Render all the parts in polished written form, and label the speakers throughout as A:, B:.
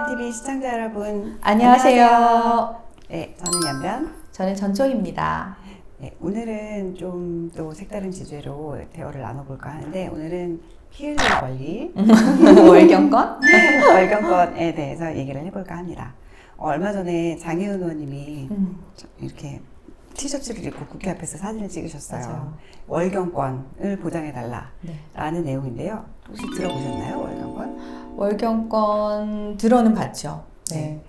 A: 연변TV 시청자 여러분
B: 안녕하세요.
A: 네, 저는 연변.
B: 저는 전초입니다.
A: 네, 오늘은 좀 또 색다른 주제로 대화를 나눠볼까 하는데 오늘은 피 흘릴 권리
B: 월경권?
A: 월경권에 대해서 얘기를 해볼까 합니다. 얼마 전에 장혜은 의원님이 이렇게 티셔츠를 입고 국회 앞에서 사진을 찍으셨어요.
B: 맞아요.
A: 월경권을 보장해달라
B: 네.
A: 라는 내용인데요. 혹시 들어보셨나요? 월경권?
B: 월경권 들어는 봤죠. 네.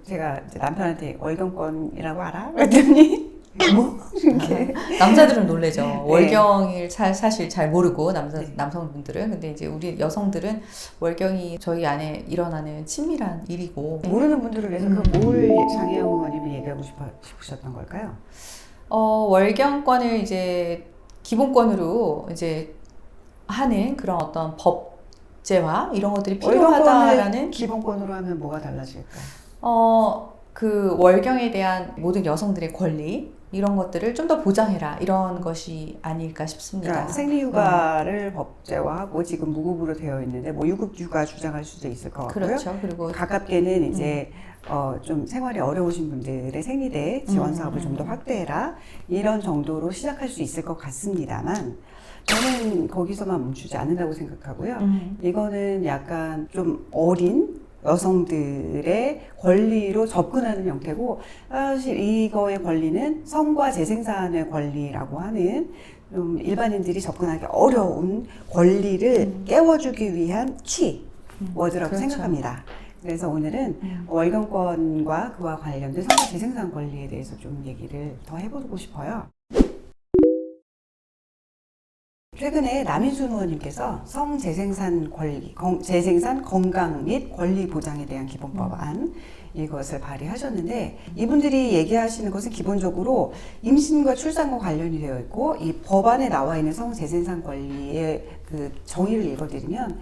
A: 제가 이제 남편한테 월경권이라고 알아? 그랬더니 뭐? 이렇게
B: 남자들은 놀래죠.
A: 네.
B: 월경을 사실 잘 모르고
A: 네.
B: 남성분들은. 근데 이제 우리 여성들은 월경이 저희 안에 일어나는 친밀한 일이고.
A: 모르는 분들을 위해서 뭘 장혜영 의원님이 얘기하고 싶으셨던 걸까요?
B: 월경권을 이제 기본권으로 이제 하는 그런 어떤 법제화 이런 것들이 필요하다라는
A: 기본권으로 하면 뭐가 달라질까요?
B: 그 월경에 대한 모든 여성들의 권리 이런 것들을 좀 더 보장해라 이런 것이 아닐까 싶습니다.
A: 그러니까 생리휴가를 법제화하고 지금 무급으로 되어 있는데 뭐 유급휴가 주장할 수도 있을 것 같고요.
B: 그렇죠. 그리고
A: 가깝게는 이제 좀 생활이 어려우신 분들의 생리대 지원 사업을 좀 더 확대해라 이런 정도로 시작할 수 있을 것 같습니다만 저는 거기서만 멈추지 않는다고 생각하고요. 이거는 약간 좀 어린 여성들의 권리로 접근하는 형태고 사실 이거의 권리는 성과 재생산의 권리라고 하는 좀 일반인들이 접근하기 어려운 권리를 깨워주기 위한 키워드라고
B: 그렇죠.
A: 생각합니다. 그래서 오늘은 월경권과 그와 관련된 성과 재생산 권리에 대해서 좀 얘기를 더 해보고 싶어요. 최근에 남인순 의원님께서 성재생산 권리, 재생산 건강 및 권리 보장에 대한 기본법안 이것을 발의하셨는데 이분들이 얘기하시는 것은 기본적으로 임신과 출산과 관련이 되어 있고 이 법안에 나와 있는 성재생산 권리의 그 정의를 읽어드리면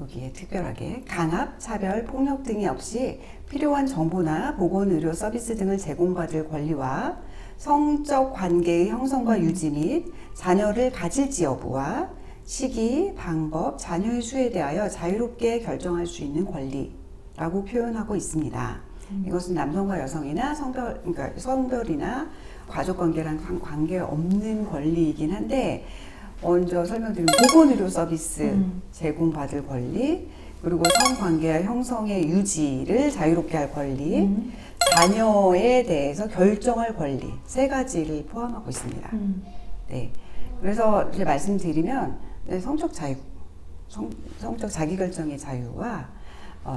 A: 여기에 특별하게 강압, 차별, 폭력 등이 없이 필요한 정보나 보건의료 서비스 등을 제공받을 권리와 성적 관계의 형성과 유지 및 자녀를 가질지 여부와 시기, 방법, 자녀의 수에 대하여 자유롭게 결정할 수 있는 권리라고 표현하고 있습니다. 이것은 남성과 여성이나 그러니까 성별이나 가족관계랑 관계없는 권리이긴 한데 먼저 설명드린 보건의료 서비스 제공받을 권리, 그리고 성관계와 형성의 유지를 자유롭게 할 권리, 자녀에 대해서 결정할 권리 세 가지를 포함하고 있습니다. 네, 그래서 이제 말씀드리면 성적 자유, 성적 자기결정의 자유와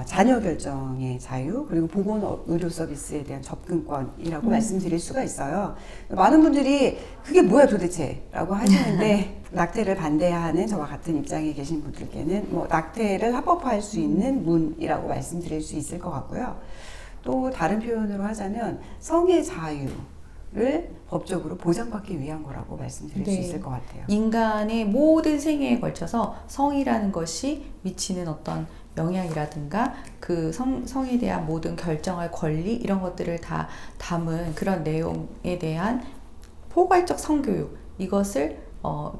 A: 자녀 결정의 자유 그리고 보건 의료 서비스에 대한 접근권이라고 말씀드릴 수가 있어요. 많은 분들이 그게 뭐야 도대체 라고 하시는데 낙태를 반대하는 저와 같은 입장에 계신 분들께는 뭐 낙태를 합법화할 수 있는 문이라고 말씀드릴 수 있을 것 같고요. 또 다른 표현으로 하자면 성의 자유를 법적으로 보장받기 위한 거라고 말씀드릴 수 있을 것 같아요.
B: 인간의 모든 생애에 걸쳐서 성이라는 것이 미치는 어떤 영향이라든가 그 성에 대한 모든 결정할 권리 이런 것들을 다 담은 그런 내용에 대한 포괄적 성교육 이것을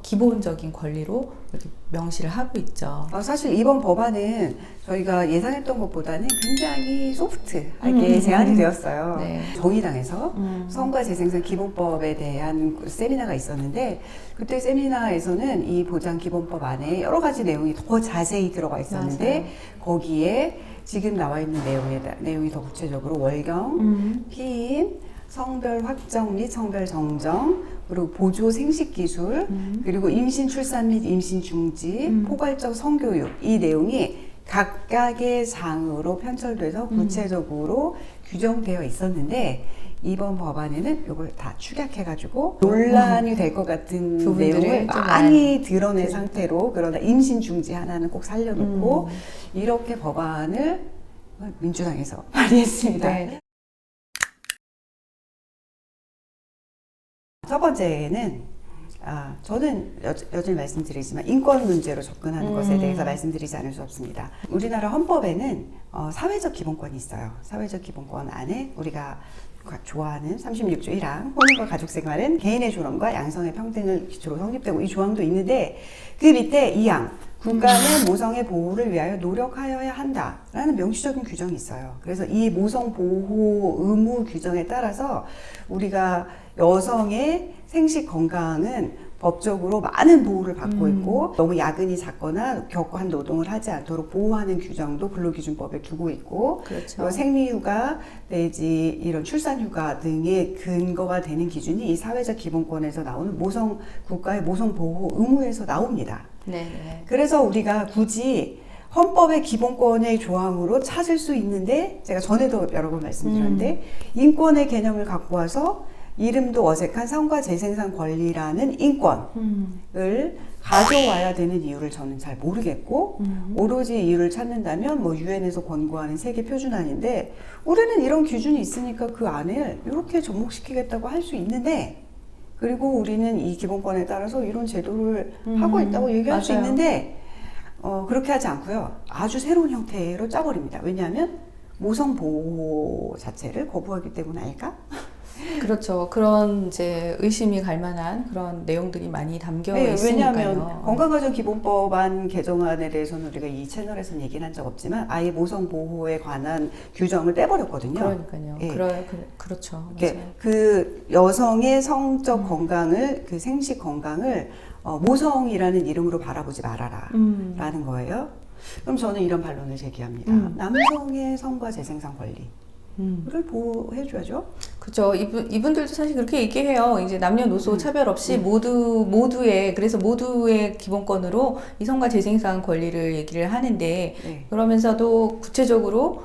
B: 기본적인 권리로 이렇게 명시를 하고 있죠.
A: 사실 이번 법안은 저희가 예상했던 것보다는 굉장히 소프트하게 제안이 되었어요.
B: 네.
A: 정의당에서 성과 재생산 기본법에 대한 세미나가 있었는데 그때 세미나에서는 이 보장 기본법 안에 여러 가지 내용이 더 자세히 들어가 있었는데
B: 맞아요.
A: 거기에 지금 나와 있는 내용이 더 구체적으로 월경, 피임, 성별 확정 및 성별 정정, 그리고 보조 생식 기술, 그리고 임신 출산 및 임신 중지, 포괄적 성교육 이 내용이 각각의 장으로 편철돼서 구체적으로 규정되어 있었는데 이번 법안에는 이걸 다 축약해가지고 논란이 될 것 같은 내용을 많이 드러낸 상태로 그러나 임신 중지 하나는 꼭 살려놓고 이렇게 법안을 민주당에서 발의했습니다.
B: 네.
A: 첫 번째는 저는 여전히 말씀드리지만 인권 문제로 접근하는 것에 대해서 말씀드리지 않을 수 없습니다. 우리나라 헌법에는 사회적 기본권이 있어요. 사회적 기본권 안에 우리가 좋아하는 36조 1항 혼인과 가족생활은 개인의 존엄과 양성의 평등을 기초로 성립되고 이 조항도 있는데 그 밑에 2항 국가는 모성의 보호를 위하여 노력하여야 한다라는 명시적인 규정이 있어요. 그래서 이 모성 보호 의무 규정에 따라서 우리가 여성의 생식 건강은 법적으로 많은 보호를 받고 있고 너무 야근이 잦거나 격한 노동을 하지 않도록 보호하는 규정도 근로기준법에 두고 있고
B: 그렇죠.
A: 생리휴가 내지 이런 출산휴가 등의 근거가 되는 기준이 이 사회적 기본권에서 나오는 국가의 모성 보호 의무에서 나옵니다.
B: 네.
A: 그래서 우리가 굳이 헌법의 기본권의 조항으로 찾을 수 있는데 제가 전에도 여러 번 말씀드렸는데 인권의 개념을 갖고 와서 이름도 어색한 성과 재생산 권리라는 인권을 가져와야 되는 이유를 저는 잘 모르겠고 오로지 이유를 찾는다면 뭐 유엔에서 권고하는 세계 표준안인데 우리는 이런 기준이 있으니까 그 안을 이렇게 접목시키겠다고 할 수 있는데 그리고 우리는 이 기본권에 따라서 이런 제도를 하고 있다고 얘기할 수
B: 맞아요.
A: 있는데 그렇게 하지 않고요. 아주 새로운 형태로 짜버립니다. 왜냐하면 모성 보호 자체를 거부하기 때문 아닐까?
B: 그렇죠. 그런 이제 의심이 갈 만한 그런 내용들이 많이 담겨
A: 네,
B: 있으니까요.
A: 왜냐하면 건강가정기본법안 개정안에 대해서는 우리가 이 채널에서는 얘기는 한 적 없지만 아예 모성 보호에 관한 규정을 떼버렸거든요.
B: 그러니까요.
A: 예.
B: 그렇죠.
A: 이렇게
B: 맞아요.
A: 그 여성의 성적 건강을 그 생식 건강을 모성이라는 이름으로 바라보지 말아라 라는 거예요. 그럼 저는 이런 반론을 제기합니다. 남성의 성과 재생산 권리를 보호해줘야죠.
B: 그렇죠. 이분들도 사실 그렇게 얘기해요. 이제 남녀노소 차별 없이 모두의 그래서 모두의 기본권으로 이 성과 재생산 권리를 얘기를 하는데
A: 네.
B: 그러면서도 구체적으로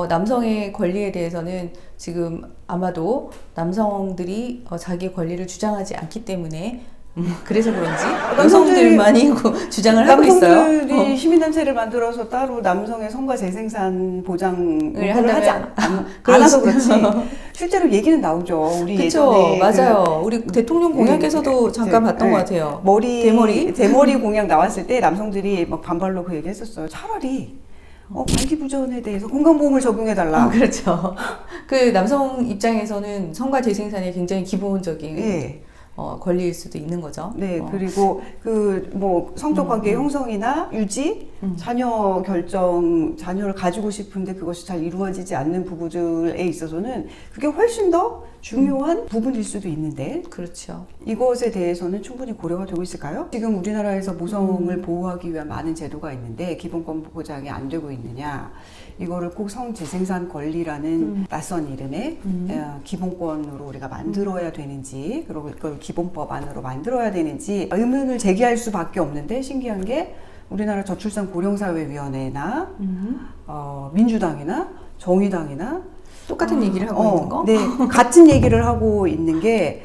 B: 남성의 권리에 대해서는 지금 아마도 남성들이 자기 권리를 주장하지 않기 때문에 그래서 그런지 여성들만이 주장을 하고 있어요.
A: 남성들이 시민단체를 만들어서 따로 남성의 성과 재생산 보장을 하지 안 해서 그렇지. 실제로 얘기는 나오죠. 우리
B: 그렇죠,
A: 예전에
B: 맞아요. 우리 대통령 공약에서도 잠깐 봤던 것 같아요.
A: 대머리 공약 나왔을 때 남성들이 막 반발로 그 얘기했었어요. 차라리 발기부전에 대해서 건강보험을 적용해달라.
B: 그렇죠. 그 남성 입장에서는 성과 재생산이 굉장히 기본적인
A: 네.
B: 권리일 수도 있는 거죠.
A: 네, 그리고 그 뭐 성적 관계 형성이나 유지, 자녀를 가지고 싶은데 그것이 잘 이루어지지 않는 부부들에 있어서는 그게 훨씬 더 중요한 부분일 수도 있는데
B: 그렇죠.
A: 이것에 대해서는 충분히 고려가 되고 있을까요? 지금 우리나라에서 모성을 보호하기 위한 많은 제도가 있는데 기본권 보장이 안 되고 있느냐? 이거를 꼭 성재생산 권리라는 낯선 이름의 기본권으로 우리가 만들어야 되는지 그리고 이걸 기본법 안으로 만들어야 되는지 의문을 제기할 수밖에 없는데 신기한 게 우리나라 저출산 고령사회위원회나 민주당이나 정의당이나
B: 똑같은 얘기를 하고 있는 거?
A: 네, 같은 얘기를 하고 있는 게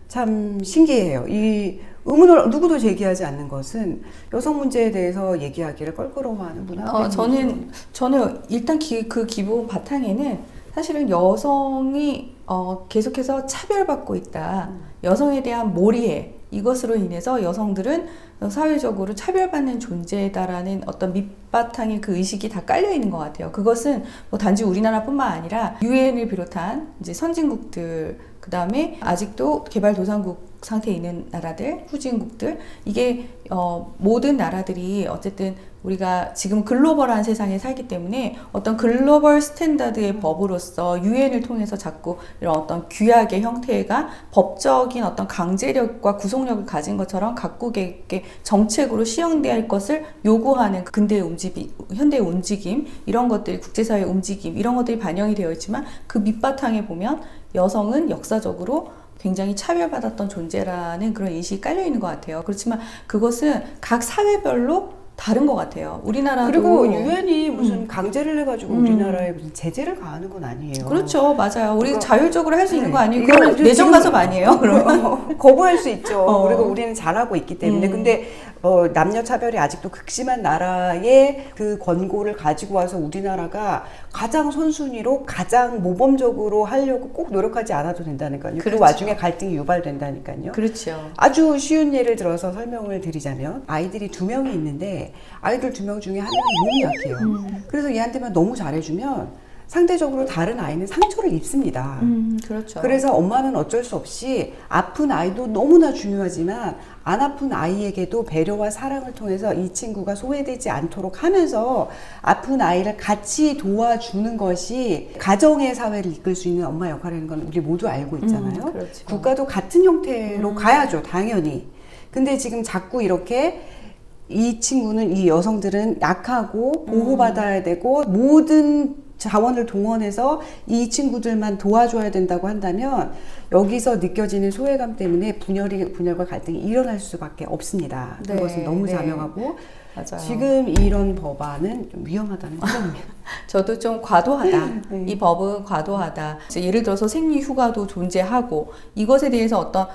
A: 참 신기해요. 이 의문을 누구도 제기하지 않는 것은 여성 문제에 대해서 얘기하기를 껄끄러워하는 문화.
B: 저는 일단 그 기본 바탕에는 사실은 여성이 계속해서 차별받고 있다. 여성에 대한 몰이해. 이것으로 인해서 여성들은 사회적으로 차별받는 존재다라는 어떤 밑바탕의 그 의식이 다 깔려 있는 것 같아요. 그것은 뭐 단지 우리나라뿐만 아니라 유엔을 비롯한 이제 선진국들, 그 다음에 아직도 개발도상국 상태에 있는 나라들, 후진국들, 이게 모든 나라들이 어쨌든 우리가 지금 글로벌한 세상에 살기 때문에 어떤 글로벌 스탠다드의 법으로서 유엔을 통해서 자꾸 이런 어떤 규약의 형태가 법적인 어떤 강제력과 구속력을 가진 것처럼 각국에게 정책으로 시행될 것을 요구하는 근대의 현대의 움직임, 이런 것들이 국제사회의 움직임, 이런 것들이 반영이 되어 있지만 그 밑바탕에 보면 여성은 역사적으로 굉장히 차별받았던 존재라는 그런 인식이 깔려 있는 것 같아요. 그렇지만 그것은 각 사회별로 다른 것 같아요. 우리나라도
A: 그리고 유엔이 무슨 강제를 해가지고 우리나라에 무슨 제재를 가하는 건 아니에요.
B: 그렇죠, 맞아요. 우리
A: 그러니까,
B: 자율적으로 할 수 있는 거 아니에요?
A: 이거는
B: 그건 내정 가섭 아니에요? 그럼
A: 거부할 수 있죠. 그리고 우리는 잘하고 있기 때문에. 근데 남녀 차별이 아직도 극심한 나라의 그 권고를 가지고 와서 우리나라가 가장 선순위로 가장 모범적으로 하려고 꼭 노력하지 않아도 된다니까요.
B: 그렇죠.
A: 그 와중에 갈등이 유발된다니까요.
B: 그렇죠.
A: 아주 쉬운 예를 들어서 설명을 드리자면 아이들이 2명이 있는데 아이들 2명 중에 한 명이 몸이 약해요. 그래서 얘한테만 너무 잘해주면 상대적으로 다른 아이는 상처를 입습니다.
B: 그렇죠.
A: 그래서 엄마는 어쩔 수 없이 아픈 아이도 너무나 중요하지만 안 아픈 아이에게도 배려와 사랑을 통해서 이 친구가 소외되지 않도록 하면서 아픈 아이를 같이 도와주는 것이 가정의 사회를 이끌 수 있는 엄마 역할이라는 건 우리 모두 알고 있잖아요.
B: 그렇죠.
A: 국가도 같은 형태로 가야죠, 당연히. 근데 지금 자꾸 이렇게 이 친구는, 이 여성들은 약하고 보호받아야 되고 모든 자원을 동원해서 이 친구들만 도와줘야 된다고 한다면 여기서 느껴지는 소외감 때문에 분열과 갈등이 일어날 수밖에 없습니다.
B: 네,
A: 그것은 너무
B: 네.
A: 자명하고
B: 맞아요.
A: 지금 이런 법안은 좀 위험하다는 생각입니다.
B: 저도 좀 과도하다.
A: 네.
B: 이 법은 과도하다. 예를 들어서 생리휴가도 존재하고 이것에 대해서 어떤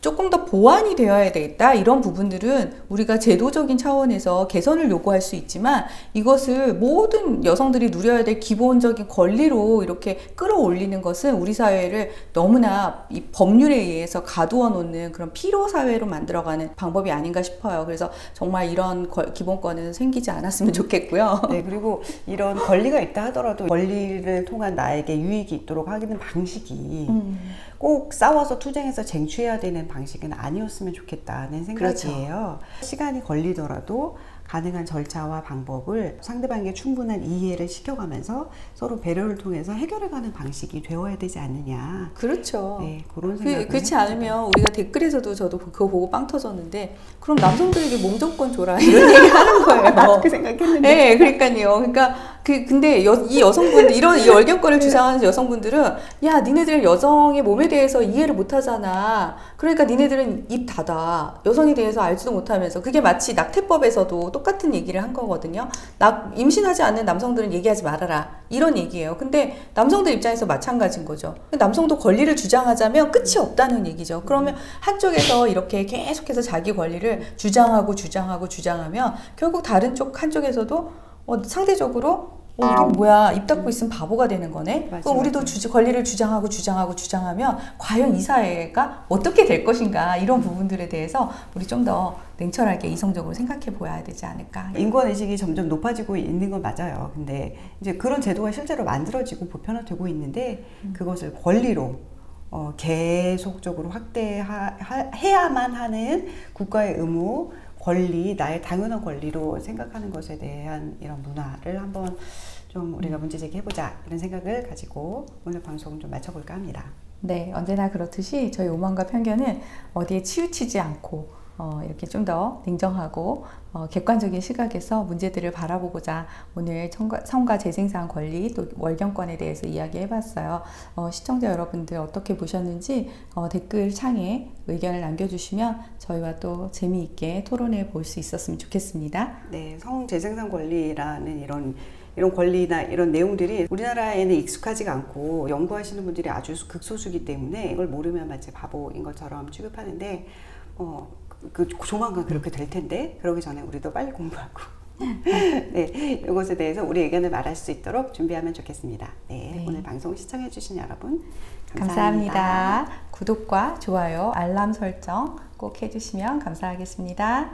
B: 조금 더 보완이 되어야 되겠다. 이런 부분들은 우리가 제도적인 차원에서 개선을 요구할 수 있지만 이것을 모든 여성들이 누려야 될 기본적인 권리로 이렇게 끌어올리는 것은 우리 사회를 너무나 이 법률에 의해서 가두어 놓는 그런 피로 사회로 만들어가는 방법이 아닌가 싶어요. 그래서 정말 이런 기본권은 생기지 않았으면 좋겠고요.
A: 네, 그리고 이런 권리가 있다 하더라도 권리를 통한 나에게 유익이 있도록 하기는 방식이 꼭 싸워서 투쟁해서 쟁취해야 되는 방식은 아니었으면 좋겠다는 생각이에요. 시간이 걸리더라도 가능한 절차와 방법을 상대방에게 충분한 이해를 시켜가면서 서로 배려를 통해서 해결해가는 방식이 되어야 되지 않느냐.
B: 그렇죠.
A: 네, 그런 생각을
B: 그렇지
A: 해봅니다.
B: 않으면 우리가 댓글에서도 저도 그거 보고 빵 터졌는데 그럼 남성들에게 몸종권 줘라 이런 얘기 하는 거예요.
A: 그 생각했는데.
B: 네, 그러니까요. 그러니까 근데 이 여성분들 이런 이 월경권을 주장하는 여성분들은 야, 니네들은 여성의 몸에 대해서 이해를 못하잖아. 그러니까 니네들은 입 닫아. 여성에 대해서 알지도 못하면서 그게 마치 낙태법에서도 똑같은 얘기를 한 거거든요. 임신하지 않는 남성들은 얘기하지 말아라. 이런 얘기예요. 근데 남성들 입장에서 마찬가지인 거죠. 남성도 권리를 주장하자면 끝이 없다는 얘기죠. 그러면 한쪽에서 이렇게 계속해서 자기 권리를 주장하면 결국 다른 한쪽에서도 상대적으로 이게 뭐야, 입 닫고 있으면 바보가 되는 거네.
A: 맞아요.
B: 그럼 우리도 권리를 주장하면 과연 이 사회가 어떻게 될 것인가, 이런 부분들에 대해서 우리 좀 더 냉철하게 이성적으로 생각해 보아야 되지 않을까.
A: 인권의식이 점점 높아지고 있는 건 맞아요. 근데 이제 그런 제도가 실제로 만들어지고 보편화되고 있는데 그것을 권리로 계속적으로 확대해야만 하는 국가의 의무, 권리, 나의 당연한 권리로 생각하는 것에 대한 이런 문화를 한번 좀 우리가 문제 제기해보자, 이런 생각을 가지고 오늘 방송 좀 마쳐볼까 합니다.
B: 네, 언제나 그렇듯이 저희 오만과 편견은 어디에 치우치지 않고 이렇게 좀 더 냉정하고 객관적인 시각에서 문제들을 바라보고자 오늘 성과 재생산 권리 또 월경권에 대해서 이야기해봤어요. 시청자 여러분들 어떻게 보셨는지 댓글 창에 의견을 남겨주시면 저희와 또 재미있게 토론해 볼 수 있었으면 좋겠습니다.
A: 네, 성재생산 권리라는 이런 권리나 이런 내용들이 우리나라에는 익숙하지가 않고 연구하시는 분들이 아주 극소수기 때문에 이걸 모르면 마치 바보인 것처럼 취급하는데 조만간 그렇게 될 텐데 그러기 전에 우리도 빨리 공부하고 네, 이것에 대해서 우리 의견을 말할 수 있도록 준비하면 좋겠습니다. 네, 오늘 방송 시청해 주신 여러분
B: 감사합니다. 구독과 좋아요, 알람 설정 꼭 해주시면 감사하겠습니다.